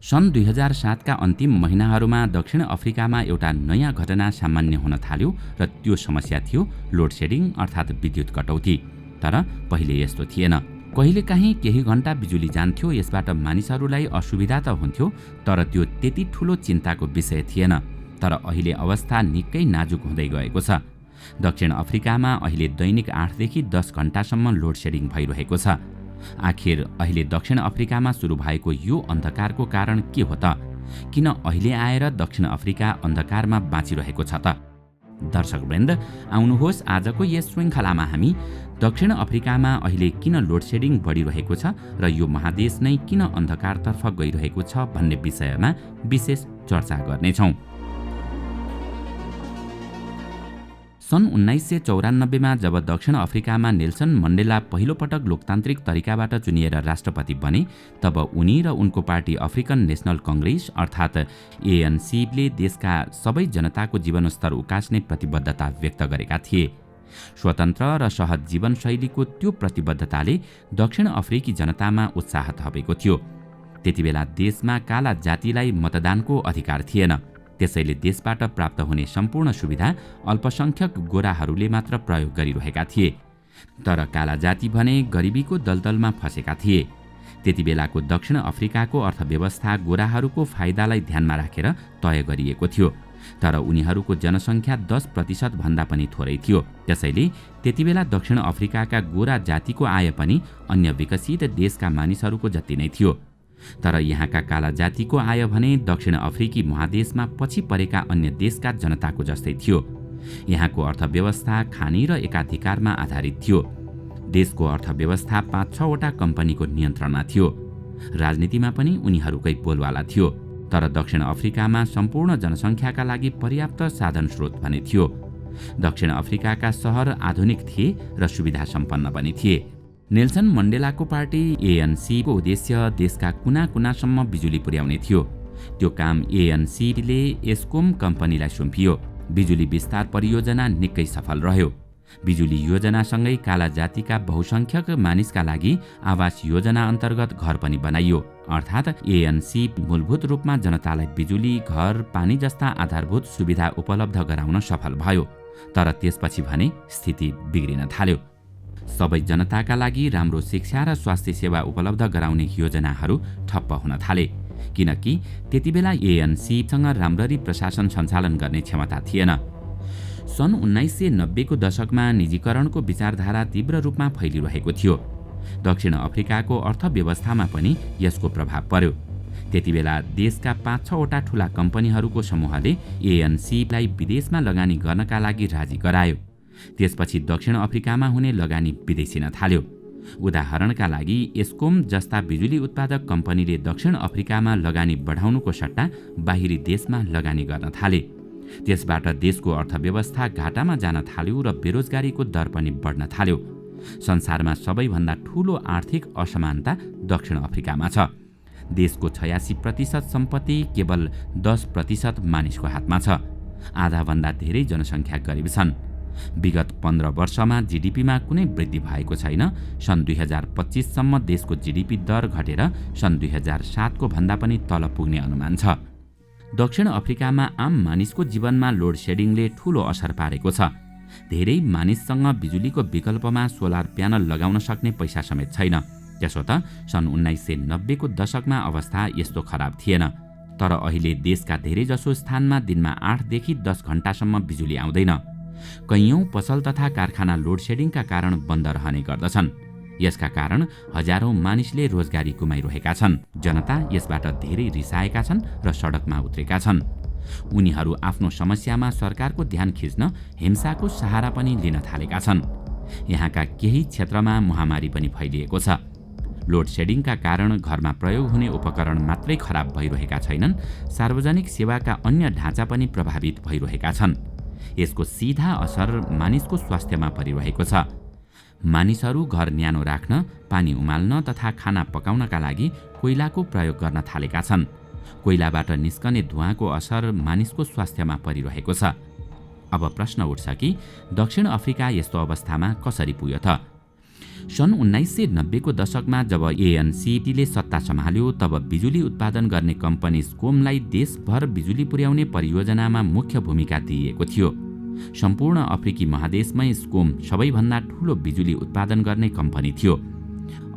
सन् 2007का अन्तिम महिनाहरूमा दक्षिण अफ्रिकामा एउटा नयाँ घटना सामान्य हुन थाल्यो र त्यो समस्या थियो लोडसेडिङ अर्थात् विद्युत कटौती। तर पहिले यस्तो थिएन। कहिलेकाहीँ केही घण्टा बिजुली जान्थ्यो, यसबाट मानिसहरूलाई असुविधा त हुन्थ्यो, तर त्यो त्यति ठूलो चिन्ताको विषय थिएन। तर अहिले अवस्था निकै नाजुक हुँदै गएको छ। दक्षिण अफ्रिकामा अहिले दैनिक 8 देखि 10 घण्टासम्म लोडसेडिङ भइरहेको छ। आखिर अहिले दक्षिण अफ्रिकामा सुरु भएको यो अन्धकारको कारण के हो त? किन अहिले आएर दक्षिण अफ्रिका अन्धकारमा बाँचिरहेको छ त? दर्शकवृन्द, आउनुहोस् आजको यस श्रृङ्खलामा हामी दक्षिण अफ्रिकामा अहिले किन लोडसेडिङ बढिरहेको छ र यो महादेश नै किन अन्धकारतर्फ गइरहेको छ भन्ने विषयमा विशेष चर्चा गर्नेछौँ। सन् 1994मा जब दक्षिण अफ्रिकामा नेल्सन मण्डेला पहिलो पटक लोकतान्त्रिक तरिकाबाट चुनिएर राष्ट्रपति बने, तब उनी र उनको पार्टी अफ्रिकन नेशनल कङ्ग्रेस अर्थात् एएनसीले देशका सबै जनताको जीवनस्तर उकास्ने प्रतिबद्धता व्यक्त गरेका थिए। स्वतन्त्र र सहज जीवनशैलीको त्यो प्रतिबद्धताले दक्षिण अफ्रिकी जनतामा उत्साह थपेको थियो। त्यतिबेला देशमा काला जातिलाई मतदानको अधिकार थिएन। त्यसैले देशबाट प्राप्त हुने सम्पूर्ण सुविधा अल्पसंख्यक गोराहरूले मात्र प्रयोग गरिरहेका थिए। तर काला जाति भने गरिबीको दलदलमा फँसेका थिए। त्यतिबेलाको दक्षिण अफ्रिकाको अर्थव्यवस्था गोराहरूको फाइदालाई ध्यानमा राखेर तय गरिएको थियो। तर उनीहरूको जनसङ्ख्या 10% भन्दा पनि थोरै थियो। त्यसैले त्यतिबेला दक्षिण अफ्रिकाका गोरा जातिको आय पनि अन्य विकसित देशका मानिसहरूको जति नै थियो। तर यहाँका काला जातिको आय भने दक्षिण अफ्रिकी महादेशमा पछि परेका अन्य देशका जनताको जस्तै थियो। यहाँको अर्थव्यवस्था खानी र एकाधिकारमा आधारित थियो। देशको अर्थव्यवस्था 5-6 वटा कम्पनीको नियन्त्रणमा थियो। राजनीतिमा पनि उनीहरूकै बोलवाला थियो। तर दक्षिण अफ्रिकामा सम्पूर्ण जनसङ्ख्याका लागि पर्याप्त साधन स्रोत भने थियो। दक्षिण अफ्रिकाका सहर आधुनिक थिए र सुविधा सम्पन्न पनि थिए। नेल्सन मण्डेलाको पार्टी एएनसीको उद्देश्य देशका कुना कुनासम्म बिजुली पुर्याउने थियो। त्यो काम एएनसीले एस्कोम कम्पनीलाई सुम्पियो। बिजुली विस्तार परियोजना निकै सफल रह्यो। बिजुली योजनासँगै काला जातिका बहुसंख्यक मानिसका लागि आवास योजना अन्तर्गत घर पनि बनाइयो। अर्थात् एएनसी मूलभूत रूपमा जनतालाई बिजुली, घर, पानी जस्ता आधारभूत सुविधा उपलब्ध गराउन सफल भयो। तर त्यसपछि भने स्थिति बिग्रिन थाल्यो। सबै जनताका लागि राम्रो शिक्षा र स्वास्थ्य सेवा उपलब्ध गराउने योजनाहरू ठप्प हुन थाले, किनकि त्यतिबेला एएनसीसँग राम्ररी प्रशासन सञ्चालन गर्ने क्षमता थिएन। सन् 1990को दशकमा निजीकरणको विचारधारा तीव्र रूपमा फैलिरहेको थियो। दक्षिण अफ्रिकाको अर्थव्यवस्थामा पनि यसको प्रभाव पर्यो। त्यतिबेला देशका 5-6 वटा ठूला कम्पनीहरूको समूहले एएनसीलाई विदेशमा लगानी गर्नका लागि राजी गरायो। त्यसपछि दक्षिण अफ्रिकामा हुने लगानी विदेशिन थाल्यो। उदाहरणका लागि एस्कोम जस्ता बिजुली उत्पादक कम्पनीले दक्षिण अफ्रिकामा लगानी बढाउनुको सट्टा बाहिरी देशमा लगानी गर्न थाले। त्यसबाट देशको अर्थव्यवस्था घाटामा जान थाल्यो र बेरोजगारीको दर पनि बढ्न थाल्यो। संसारमा सबैभन्दा ठूलो आर्थिक असमानता दक्षिण अफ्रिकामा छ। देशको 86% सम्पत्ति केवल 10% मानिसको हातमा छ। आधाभन्दा धेरै जनसङ्ख्या गरिब छन्। विगत 15 वर्षमा जीडीपीमा कुनै वृद्धि भएको छैन। सन् 2025 सम्म देशको जीडीपी दर घटेर सन् 2007 को भन्दा पनि तल पुग्ने अनुमान छ। दक्षिण अफ्रिकामा आम मानिसको जीवनमा लोड सेडिङले ठूलो असर पारेको छ। धेरै मानिससँग बिजुलीको विकल्पमा सोलर प्यानल लगाउन सक्ने पैसा समेत छैन। त्यसो त सन् 1990 को दशकमा अवस्था यस्तो खराब थिएन। तर अहिले देशका धेरैजसो स्थानमा दिनमा 8 देखि 10 घण्टासम्म बिजुली आउँदैन। कैयौं पसल तथा कारखाना लोडसेडिङका कारण बन्द रहने गर्दछन्। यसका कारण हजारौं मानिसले रोजगारी गुमाइरहेका छन्। जनता यसबाट धेरै रिसाएका छन् र सडकमा उत्रेका छन्। उनीहरू आफ्नो समस्यामा सरकारको ध्यान खिच्न हिंसाको सहारा पनि लिन थालेका छन्। यहाँका केही क्षेत्रमा महामारी पनि फैलिएको छ। लोडसेडिङका कारण घरमा प्रयोग हुने उपकरण मात्रै खराब भइरहेका छैनन्, सार्वजनिक सेवाका अन्य ढाँचा पनि प्रभावित भइरहेका छन्। यसको सीधा असर मानिसको स्वास्थ्यमा परिरहेको छ। मानिसहरू घर न्यानो राख्न, पानी उमाल्न तथा खाना पकाउनका लागि कोइलाको प्रयोग गर्न थालेका छन्। कोइलाबाट निस्कने धुवाँको असर मानिसको स्वास्थ्यमा परिरहेको छ। अब प्रश्न उठ्छ कि दक्षिण अफ्रिका यस्तो अवस्थामा कसरी पुग्यो त? सन् 1990 को दशकमा जब एएनसीले सत्ता सम्हाल्यो तब बिजुली उत्पादन गर्ने कम्पनी स्कोमलाई देशभर बिजुली पुर्याउने परियोजनामा मुख्य भूमिका दिइएको थियो। सम्पूर्ण अफ्रिकी महादेशमै स्कोम सबैभन्दा ठूलो बिजुली उत्पादन गर्ने कम्पनी थियो।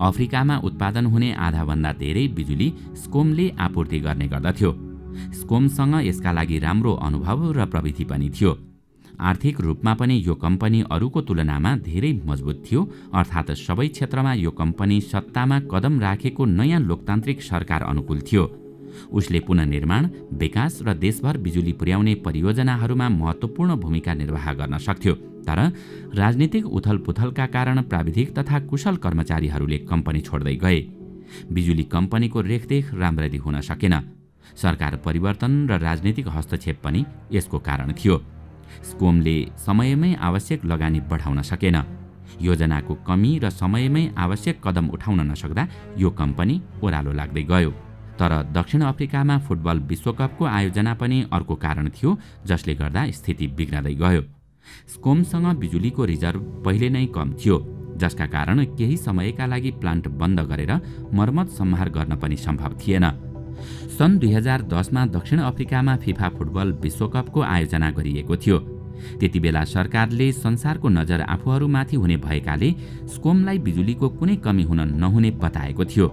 अफ्रिकामा उत्पादन हुने आधाभन्दा धेरै बिजुली स्कोमले आपूर्ति गर्ने गर्दथ्यो। स्कोमसँग यसका लागि राम्रो अनुभव र प्रविधि पनि थियो। आर्थिक रूपमा पनि यो कम्पनी अरूको तुलनामा धेरै मजबुत थियो, अर्थात् सबै क्षेत्रमा यो कम्पनी सत्तामा कदम राखेको नयाँ लोकतान्त्रिक सरकार अनुकूल थियो। उसले पुनर्निर्माण, विकास र देशभर बिजुली पुर्याउने परियोजनाहरूमा महत्त्वपूर्ण भूमिका निर्वाह गर्न सक्थ्यो। तर राजनीतिक उथलपुथलका कारण प्राविधिक तथा कुशल कर्मचारीहरूले कम्पनी छोड्दै गए। बिजुली कम्पनीको रेखदेख राम्ररी हुन सकेन। सरकार परिवर्तन र राजनीतिक हस्तक्षेप पनि यसको कारण थियो। स्कोमले समयमै आवश्यक लगानी बढाउन सकेन। योजनाको कमी र समयमै आवश्यक कदम उठाउन नसक्दा यो कम्पनी ओह्रालो लाग्दै गयो। तर दक्षिण अफ्रिकामा फुटबल विश्वकपको आयोजना पनि अर्को कारण थियो जसले गर्दा स्थिति बिग्रदै गयो। स्कोमसँग बिजुलीको रिजर्भ पहिले नै कम थियो, जसका कारण केही समयका लागि प्लान्ट बन्द गरेर मर्मत सम्हार गर्न पनि सम्भव थिएन। सन् 2010 मा दक्षिण अफ्रिकामा फिफा फुटबल विश्वकपको आयोजना गरिएको थियो। त्यति बेला सरकारले संसारको नजर आफूहरूमाथि हुने भएकाले स्कोमलाई बिजुलीको कुनै कमी हुन नहुने बताएको थियो,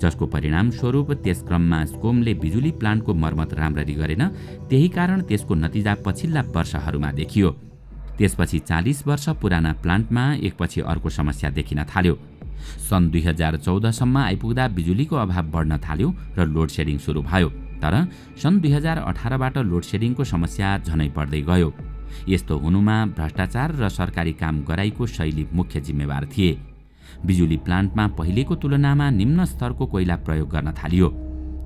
जसको परिणाम स्वरूप त्यस क्रममा स्कोमले बिजुली प्लान्टको मर्मत राम्ररी गरेन। त्यही कारण त्यसको नतिजा पछिल्ला वर्षहरूमा देखियो। त्यसपछि 40 वर्ष पुराना प्लान्टमा एकपछि अर्को समस्या देखिन थाल्यो। सन् 2014 सम्म आइपुग्दा बिजुलीको अभाव बढ्न थाल्यो र लोड सेडिङ सुरु भयो। तर सन् 2018 बाट लोड सेडिङको समस्या झनै बढ्दै गयो। यस्तो हुनुमा भ्रष्टाचार र सरकारी काम गराइको शैली मुख्य जिम्मेवार थिए। बिजुली प्लान्टमा पहिलेको तुलनामा निम्न स्तरको कोइला प्रयोग गर्न थालियो।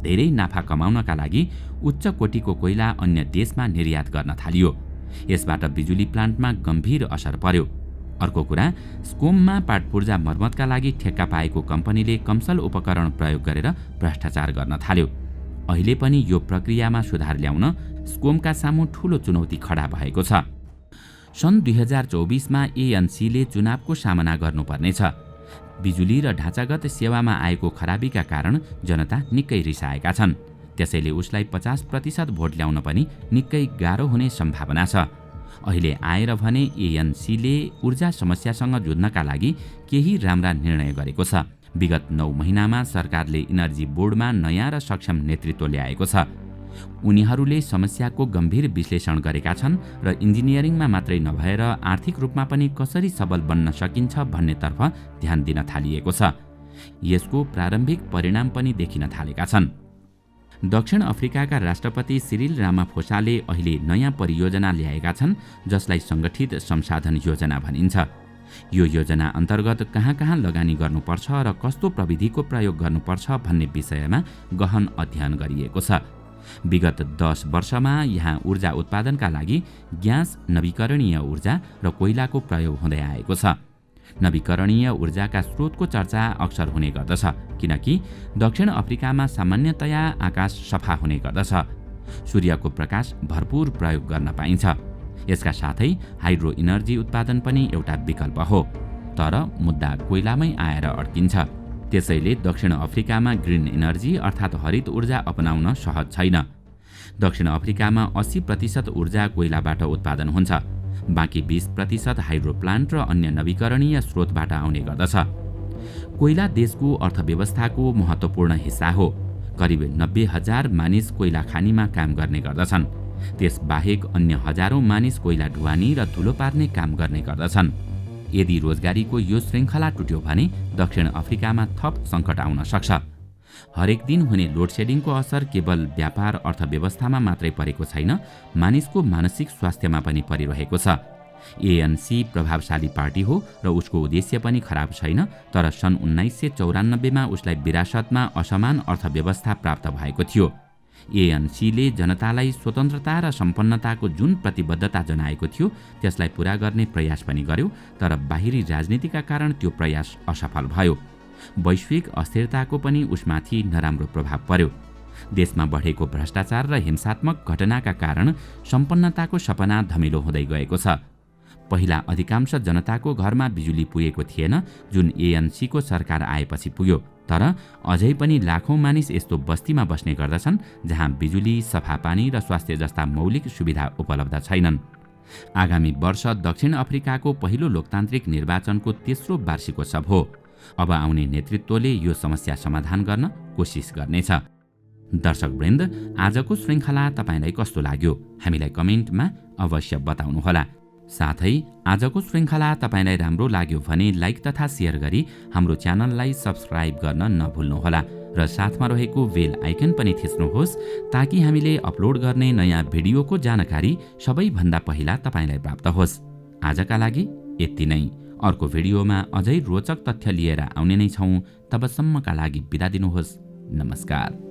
धेरै नाफा कमाउनका लागि उच्च कोटीको कोइला अन्य देशमा निर्यात गर्न थालियो। यसबाट बिजुली प्लान्टमा गम्भीर असर पर्यो। अर्को कुरा, स्कोममा पाटपूर्जा मर्मतका लागि ठेक्का पाएको कम्पनीले कमसल उपकरण प्रयोग गरेर भ्रष्टाचार गर्न थाल्यो। अहिले पनि यो प्रक्रियामा सुधार ल्याउन स्कोमका सामु ठूलो चुनौती खडा भएको छ। सन् 2024 मा एएनसीले चुनावको सामना गर्नुपर्नेछ। बिजुली र ढाँचागत सेवामा आएको खराबीका कारण जनता निकै रिसाएका छन्। त्यसैले उसलाई 50% भोट ल्याउन पनि निकै गाह्रो हुने सम्भावना छ। अहिले आएर भने एएनसीले ऊर्जा समस्यासँग जुझ्नका लागि केही राम्रा निर्णय गरेको छ। विगत 9 महिनामा सरकारले इनर्जी बोर्डमा नयाँ र सक्षम नेतृत्व ल्याएको छ। उनीहरूले समस्याको गम्भीर विश्लेषण गरेका छन् र इन्जिनियरिङमा मात्रै नभएर आर्थिक रूपमा पनि कसरी सबल बन्न सकिन्छ भन्नेतर्फ ध्यान दिन थालिएको छ। यसको प्रारम्भिक परिणाम पनि देखिन थालेका छन्। दक्षिण अफ्रिकाका राष्ट्रपति सिरिल रामाफोसाले अहिले नयाँ परियोजना ल्याएका छन् जसलाई सङ्गठित संसाधन योजना भनिन्छ। यो योजना अन्तर्गत कहाँ कहाँ लगानी गर्नुपर्छ र कस्तो प्रविधिको प्रयोग गर्नुपर्छ भन्ने विषयमा गहन अध्ययन गरिएको छ। विगत 10 वर्षमा यहाँ ऊर्जा उत्पादनका लागि ग्यास, नवीकरणीय ऊर्जा र कोइलाको प्रयोग हुँदै आएको छ। नवीकरणीय ऊर्जाका स्रोतको चर्चा अक्सर हुने गर्दछ किनकि दक्षिण अफ्रिकामा सामान्यतया आकाश सफा हुने गर्दछ। सूर्यको प्रकाश भरपूर प्रयोग गर्न पाइन्छ। यसका साथै हाइड्रो इनर्जी उत्पादन पनि एउटा विकल्प हो, तर मुद्दा कोइलामै आएर अड्किन्छ। त्यसैले दक्षिण अफ्रिकामा ग्रिन इनर्जी अर्थात् हरित ऊर्जा अपनाउन सहज छैन। दक्षिण अफ्रिकामा 80% ऊर्जा कोइलाबाट उत्पादन हुन्छ। बाँकी 20% हाइड्रो प्लान्ट र अन्य नवीकरणीय स्रोतबाट आउने गर्दछ। कोइला देशको अर्थव्यवस्थाको महत्त्वपूर्ण हिस्सा हो। करिब 90,000 मानिस कोइला खानीमा काम गर्ने गर्दछन्। त्यसबाहेक अन्य हजारौं मानिस कोइला ढुवानी र धुलो पार्ने काम गर्ने गर्दछन्। यदि रोजगारीको यो श्रृङ्खला टुट्यो भने दक्षिण अफ्रिकामा थप सङ्कट आउन सक्छ। हरेक दिन हुने लोड सेडिङको असर केवल व्यापार अर्थव्यवस्थामा मात्रै परेको छैन, मानिसको मानसिक स्वास्थ्यमा पनि परिरहेको छ। एएनसी प्रभावशाली पार्टी हो र उसको उद्देश्य पनि खराब छैन, तर सन् 1994 मा उसलाई विरासतमा असमान अर्थव्यवस्था प्राप्त भएको थियो। एएनसीले जनतालाई स्वतन्त्रता र सम्पन्नताको जुन प्रतिबद्धता जनाएको थियो त्यसलाई पूरा गर्ने प्रयास पनि गर्यो, तर बाहिरी राजनीतिका कारण त्यो प्रयास असफल भयो। वैश्विक अस्थिरताको पनि उसमाथि नराम्रो प्रभाव पर्यो। देशमा बढेको भ्रष्टाचार र हिंसात्मक घटनाका कारण सम्पन्नताको सपना धमिलो हुँदै गएको छ। पहिला अधिकांश जनताको घरमा बिजुली पुगेको थिएन, जुन एएनसीको सरकार आएपछि पुग्यो। तर अझै पनि लाखौं मानिस यस्तो बस्तीमा बस्ने गर्दछन् जहाँ बिजुली, सफा पानी र स्वास्थ्य जस्ता मौलिक सुविधा उपलब्ध छैनन्। आगामी वर्ष दक्षिण अफ्रिकाको पहिलो लोकतान्त्रिक निर्वाचनको तेस्रो वार्षिकोत्सव हो। अब आउने नेतृत्वले यो समस्या समाधान गर्न कोसिस गर्नेछ। दर्शकवृन्द, आजको श्रृङ्खला तपाईलाई कस्तो लाग्यो? हामीलाई कमेन्टमा अवश्य बताउनुहोला। साथै आजको श्रृङ्खला तपाईलाई राम्रो लाग्यो भने लाइक तथा सेयर गरी हाम्रो च्यानललाई सब्स्क्राइब गर्न नभुल्नुहोला र साथमा रहेको बेल आइकन पनि थिच्नुहोस् ताकि हामीले अपलोड गर्ने नयाँ भिडियोको जानकारी सबैभन्दा पहिला तपाईलाई प्राप्त होस्। आजका लागि यति नै। अर्को भिडियोमा अझै रोचक तथ्य लिएर आउने नै छौँ। तबसम्मका लागि बिदा दिनुहोस्। नमस्कार।